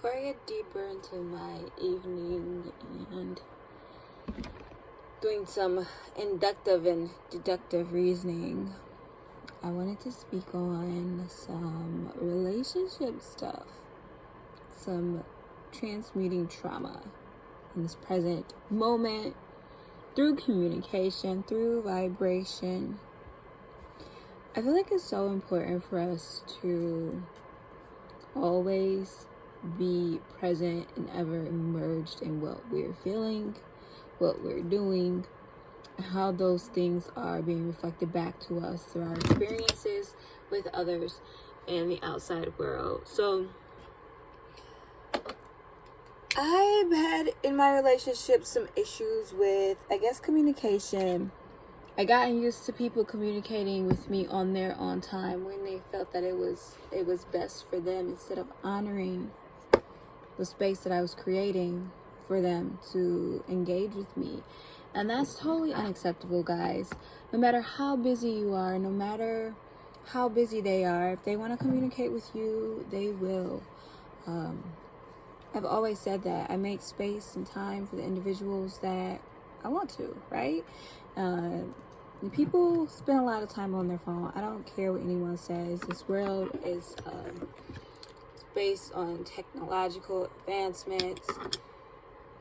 before I get deeper into my evening and doing some inductive and deductive reasoning, I wanted to speak on some relationship stuff, some transmuting trauma in this present moment through communication, through vibration. I feel like it's so important for us to always be present and ever immersed in what we're feeling, what we're doing, and how those things are being reflected back to us through our experiences with others and the outside world. So I've had in my relationship some issues with, communication. I gotten used to people communicating with me on their own time when they felt that it was best for them, instead of honoring the space that I was creating for them to engage with me. And that's totally unacceptable, guys. No matter how busy you are, no matter how busy they are, if they want to communicate with you, they will. I've always said that I make space and time for the individuals that I want to, right? People spend a lot of time on their phone. I don't care what anyone says. This world is based on technological advancements,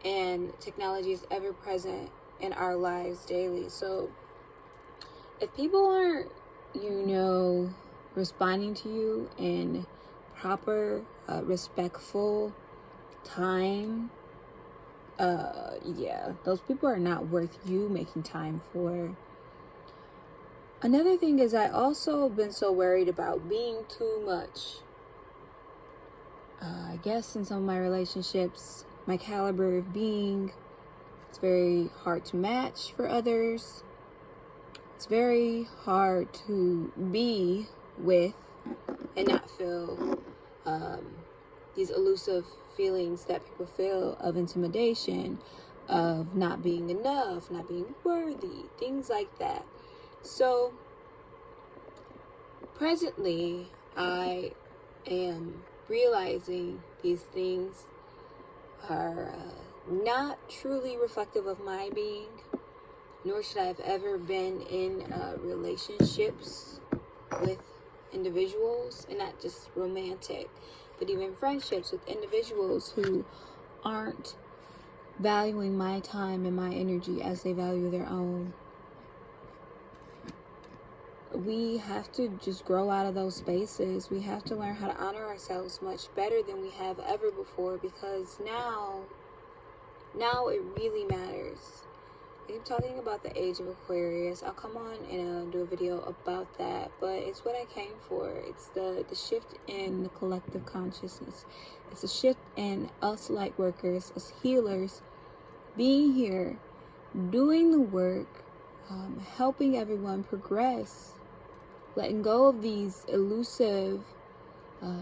and technology is ever present in our lives daily. So if people aren't, responding to you in proper, respectful time, those people are not worth you making time for. Another thing is, I also been so worried about being too much. I guess in some of my relationships, my caliber of being, it's very hard to match for others. It's very hard to be with and not feel these elusive feelings that people feel of intimidation, of not being enough, not being worthy, things like that. So presently, I am realizing these things are not truly reflective of my being, nor should I have ever been in relationships with individuals, and not just romantic, but even friendships with individuals who aren't valuing my time and my energy as they value their own. We have to just grow out of those spaces. We have to learn how to honor ourselves much better than we have ever before, because now it really matters. I keep talking about the Age of Aquarius. I'll come on and do a video about that, but it's what I came for. It's the shift in the collective consciousness. It's a shift in us light workers, us healers, being here, doing the work, helping everyone progress, letting go of these elusive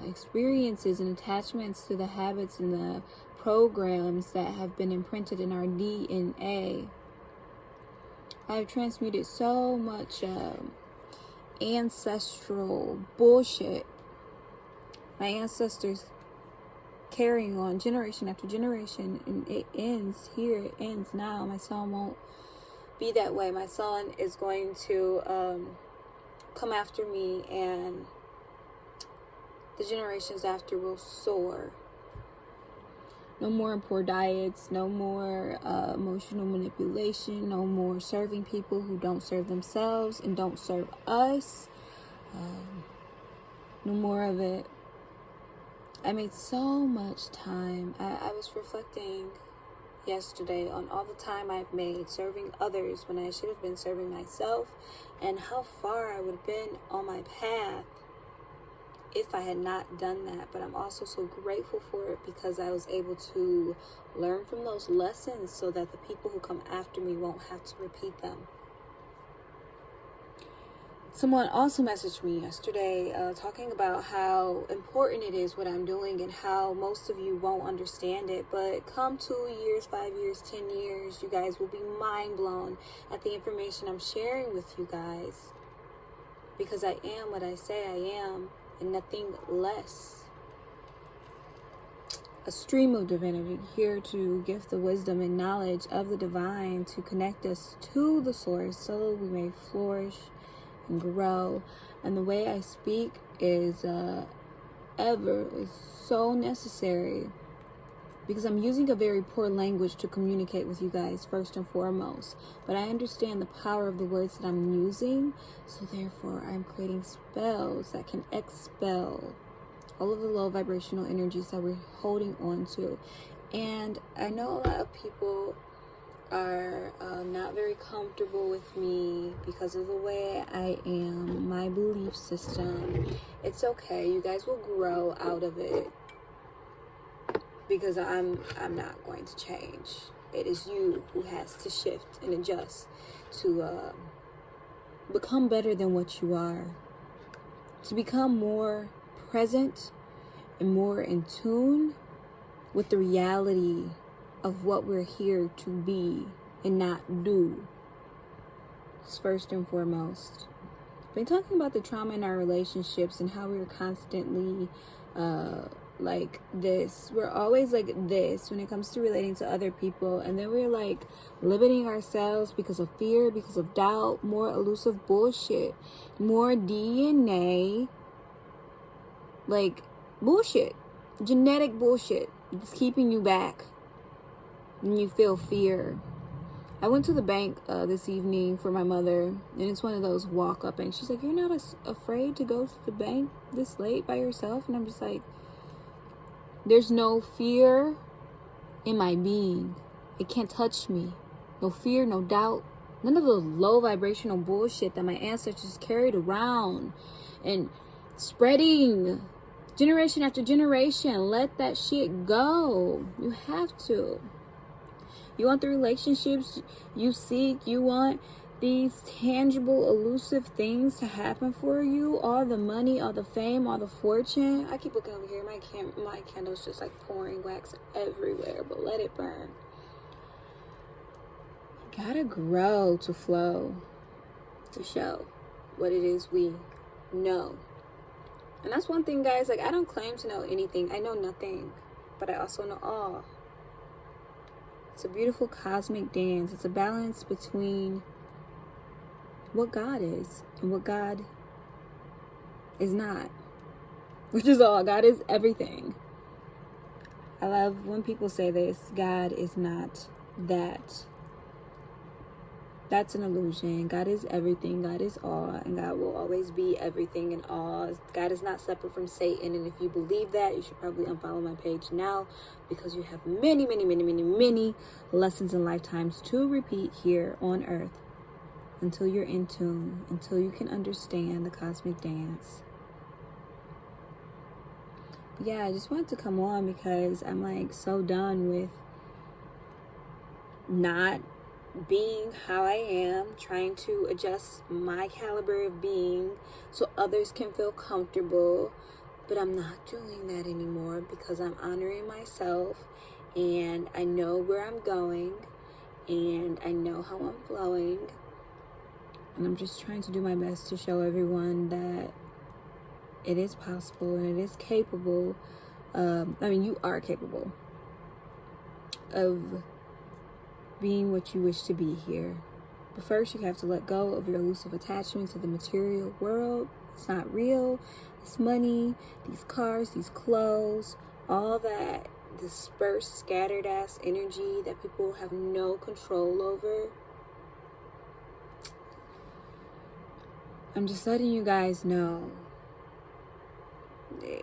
experiences and attachments to the habits and the programs that have been imprinted in our DNA. I've transmuted so much ancestral bullshit. My ancestors carrying on generation after generation, and it ends here. It ends now. My son won't be that way. My son is going to come after me, and the generations after will soar. No more poor diets, no more emotional manipulation, no more serving people who don't serve themselves and don't serve us. No more of it. I made so much time. I was reflecting yesterday on all the time I've made serving others when I should have been serving myself, and how far I would have been on my path if I had not done that. But I'm also so grateful for it, because I was able to learn from those lessons so that the people who come after me won't have to repeat them. Someone also messaged me yesterday talking about how important it is what I'm doing, and how most of you won't understand it. But come 2 years, 5 years, 10 years, you guys will be mind blown at the information I'm sharing with you guys. Because I am what I say I am, and nothing less. a stream of divinity, here to give the wisdom and knowledge of the divine to connect us to the source so we may flourish and grow. And the way I speak is so necessary, because I'm using a very poor language to communicate with you guys first and foremost. But I understand the power of the words that I'm using, so therefore I'm creating spells that can expel all of the low vibrational energies that we're holding on to. And I know a lot of people are not very comfortable with me because of the way I am, my belief system. It's okay, you guys will grow out of it, because I'm not going to change. It is you who has to shift and adjust to become better than what you are, to become more present and more in tune with the reality of what we're here to be and not do. It's first and foremost. I've been talking about the trauma in our relationships and how we're constantly like this. We're always like this when it comes to relating to other people, and then we're like limiting ourselves because of fear, because of doubt, more elusive bullshit, more DNA, like bullshit, genetic bullshit. It's keeping you back when you feel fear. I went to the bank this evening for my mother, and it's one of those walk-up banks. She's like, "You're not afraid to go to the bank this late by yourself?" And I'm just like, there's no fear in my being. It can't touch me. No fear, no doubt. None of the low vibrational bullshit that my ancestors carried around and spreading generation after generation. Let that shit go. You have to. You want the relationships you seek. You want these tangible, elusive things to happen for you. All the money, all the fame, all the fortune. I keep looking over here. My candle's just like pouring wax everywhere, but let it burn. You gotta grow to flow, to show what it is we know. And that's one thing, guys. Like, I don't claim to know anything. I know nothing, but I also know all. It's a beautiful cosmic dance. It's a balance between what God is and what God is not, which is all. God is everything. I love when people say this: God is not that. That's an illusion. God is everything. God is all, and God will always be everything and all. God is not separate from Satan, and if you believe that, you should probably unfollow my page now, because you have many, many, many, many, many lessons and lifetimes to repeat here on earth until you're in tune, until you can understand the cosmic dance. Yeah, I just wanted to come on because I'm like so done with not being how I am, trying to adjust my caliber of being so others can feel comfortable. But I'm not doing that anymore, because I'm honoring myself, and I know where I'm going, and I know how I'm flowing, and I'm just trying to do my best to show everyone that it is possible and it is capable. You are capable of being what you wish to be here. But first, you have to let go of your elusive attachments to the material world. It's not real. It's money, these cars, these clothes, all that dispersed, scattered ass energy that people have no control over. I'm just letting you guys know,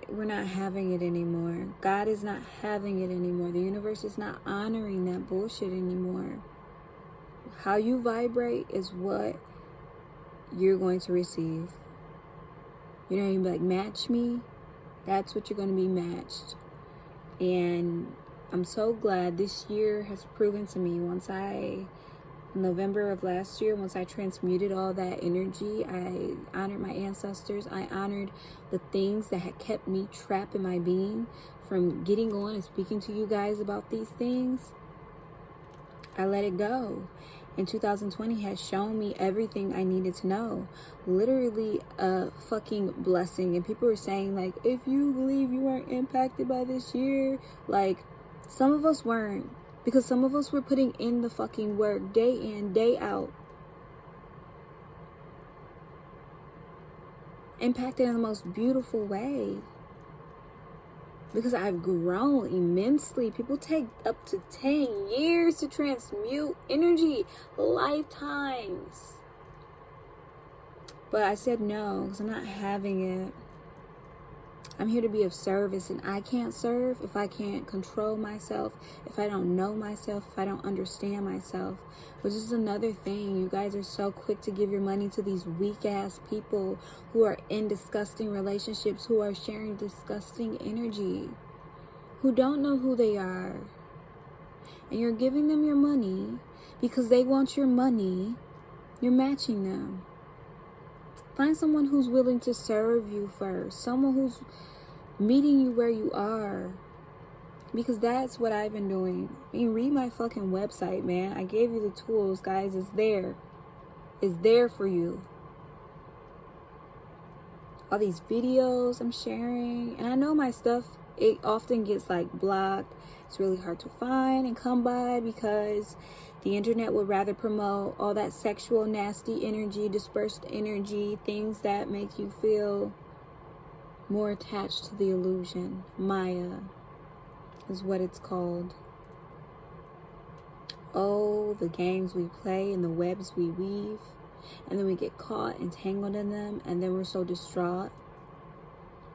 we're not having it anymore. God is not having it anymore. The universe is not honoring that bullshit anymore. How you vibrate is what you're going to receive. You know, you be like, match me. That's what you're going to be matched. And I'm so glad this year has proven to me, November of last year, once I transmuted all that energy, I honored my ancestors. I honored the things that had kept me trapped in my being from getting on and speaking to you guys about these things. I let it go. in 2020 has shown me everything I needed to know. Literally a fucking blessing. And people were saying, like, if you believe you weren't impacted by this year, like, some of us weren't. Because some of us were putting in the fucking work day in, day out. Impacted in the most beautiful way. Because I've grown immensely. People take up to 10 years to transmute energy. Lifetimes. But I said no, because I'm not having it. I'm here to be of service, and I can't serve if I can't control myself, if I don't know myself, if I don't understand myself. Which is another thing. You guys are so quick to give your money to these weak-ass people who are in disgusting relationships, who are sharing disgusting energy, who don't know who they are. And you're giving them your money because they want your money. You're matching them. Find someone who's willing to serve you first. Someone who's meeting you where you are. Because that's what I've been doing. I mean, read my fucking website, man. I gave you the tools, guys. It's there. It's there for you. All these videos I'm sharing. And I know my stuff, it often gets like blocked. It's really hard to find and come by because the internet would rather promote all that sexual, nasty energy, dispersed energy, things that make you feel more attached to the illusion. Maya is what it's called. Oh, the games we play and the webs we weave. And then we get caught and tangled in them, and then we're so distraught.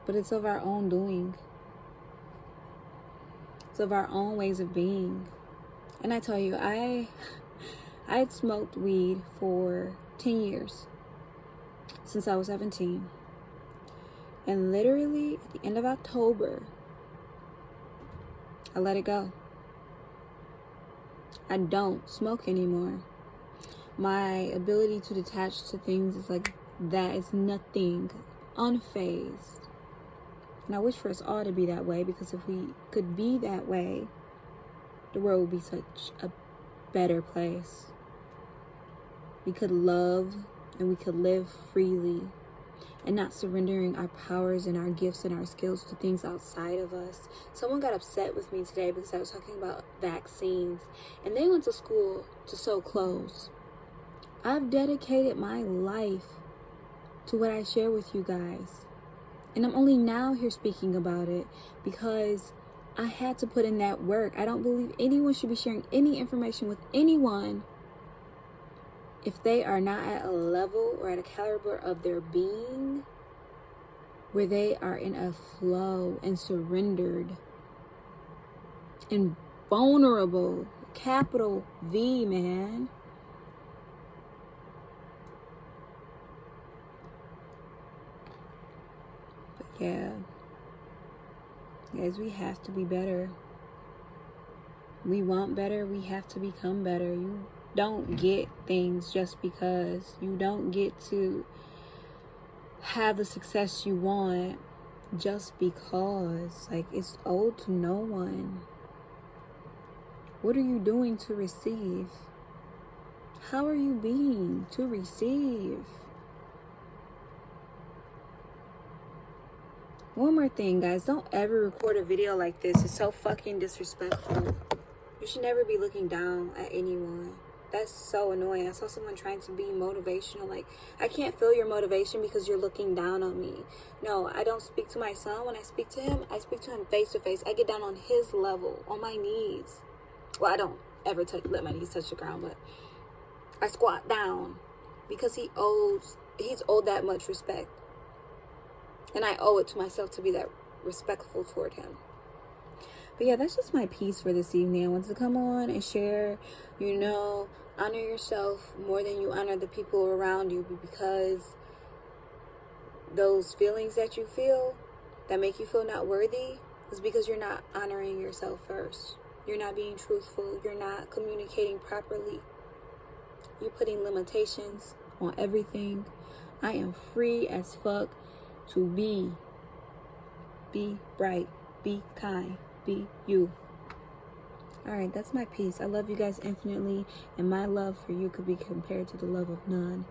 But it's of our own doing. It's of our own ways of being. And I tell you, I had smoked weed for 10 years. Since I was 17. And literally, at the end of October, I let it go. I don't smoke anymore. My ability to detach to things is like that. It's nothing. Unfazed. And I wish for us all to be that way, because if we could be that way, the world would be such a better place. We could love and we could live freely and not surrendering our powers and our gifts and our skills to things outside of us. Someone got upset with me today because I was talking about vaccines, and they went to school to sew clothes. I've dedicated my life to what I share with you guys. And I'm only now here speaking about it because I had to put in that work. I don't believe anyone should be sharing any information with anyone if they are not at a level or at a caliber of their being where they are in a flow and surrendered and vulnerable. Capital V, man. But yeah. Guys, we have to be better. We want better. We have to become better. You don't get things just because. You don't get to have the success you want just because. Like, it's owed to no one. What are you doing to receive? How are you being to receive? One more thing, guys. Don't ever record a video like this. It's so fucking disrespectful. You should never be looking down at anyone. That's so annoying. I saw someone trying to be motivational. Like, I can't feel your motivation because you're looking down on me. No, I don't speak to my son. When I speak to him, I speak to him face to face. I get down on his level, on my knees. Well, I don't ever let my knees touch the ground, but I squat down because he's owed that much respect. And I owe it to myself to be that respectful toward him. But yeah, that's just my piece for this evening. I wanted to come on and share, honor yourself more than you honor the people around you, because those feelings that you feel that make you feel not worthy is because you're not honoring yourself first. You're not being truthful. You're not communicating properly. You're putting limitations on everything. I am free as fuck to be bright, be kind, be you. All right, that's my piece. I love you guys infinitely, and my love for you could be compared to the love of none.